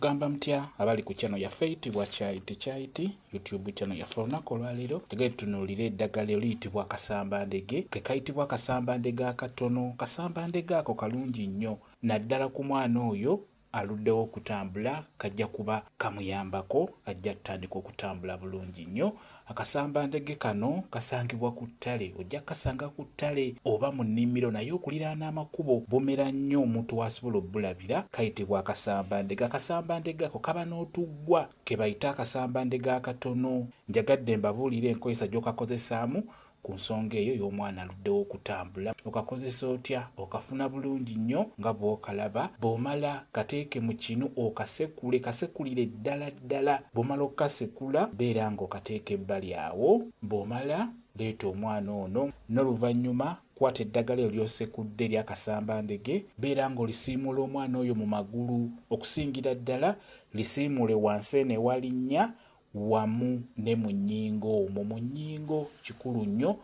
Mugamba mutya abali ku channel yaffe eyitibwa Kyaiti YouTube channel yaffe olunaku olwaleero tegere tutunuulire eddagala eriyitibwa Akasamba Ndege ke kayitibwa Akasamba Ndege akatono. Kasamba Ndege ako kalungi nnyo naddala ku mwana oyo aluddewo okutambula kajja kuba kamuyambako ajja tutandika okutambula bulungi nnyo. Akasamba Ndege kano kasangibwa ku ttale, ojja kasanga ku ttale oba mu nnimiro naye okuliraana amakubo bumera nnyo omuntu wasobola obbulabira kayitibwa Akasamba Ndege. Akasamba Ndege ako kaba n'otuggwa ke bayita Akasamba Ndege akatono. Njagadde mbabuulire enkozesa gy'okakozesaamu ku nsonga eyo y'omwana aluddewo okutambula. Okakozesa otya? Okafuna bulungi nnyo nga bw'okalaba. Bw'omala kateeke mu kinu okasekule, kasekulire ddala. Bw'omala okukasekula beera ng'okateeka ebbali awo. Bw'omala leeta omwana ono n'oluvannyuma kwata eddagala eryo ly'osekudde erya Akasamba Ndege beera ng'olisiimula omwana oyo mu magulu. Okusingira ddala lisiimule wansi eno ewalinnya wamu ne mu nnyingo omwo. Mu nnyingo kikulu nnyo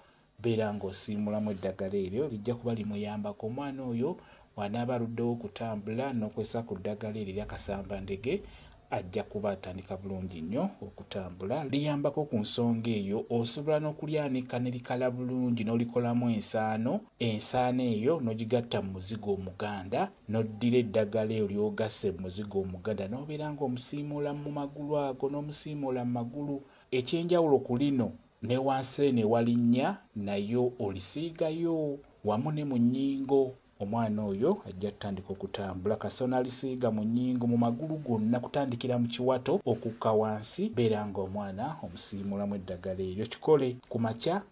beera ng'osiimulamu eddagala eryo lijja kuba limuyambako omwana oyo wanaaba aluddewo okutambula n'okozesa ku ddagala eryo erya Akasamba Ndege ajja kuba atandika bulungi nnyo okutambula. Liyambako ku nsonga eyo osobola n'okulyanika ne likala bulungi n'olikolamu ensaano. Ensaano eyo n'ogigatta mu muzigo omuganda n'oddira eddagala eyo ly'ogasse mu muzigo omuganda n'obeera ng'omusiimuula mu magulu ago n'omusiimuula mu magulu. Ekyenjawulo ku lino ne wansi eno ewalinnya nayo olisiigayo wamu ne mu nnyingo. Omwana oyo ajja tutandika okutambula kasona alisiiga mu nnyingo mu magulu gonna kutandikira mu kiwato okukka wansi beera ng'omwana omusiimulamu eddagala eryo. Kikole ku makya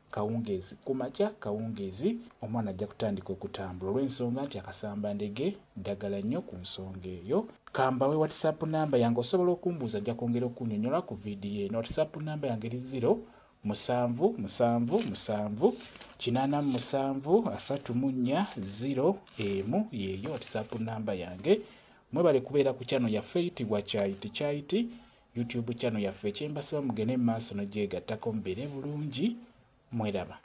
kawungeezi omwana ajja kutandika okutambula olw'ensonga nti Akasamba Ndege ddagala nnyo ku nsonga eyo. Kambawe WhatsApp namba yange osobola okumbuuza ajja kwongera okunnyonnyola ku vidiyo eno. WhatsApp namba yange eri 0778734 yeeyo WhatsApp namba yange. Mwebale kubeera ku channel yaffe eyitibwa Kyaiti YouTube channel yaffe. Kyembasaba mugende mu maaso n'ogyegattako mubeere bulungi. Mweraba.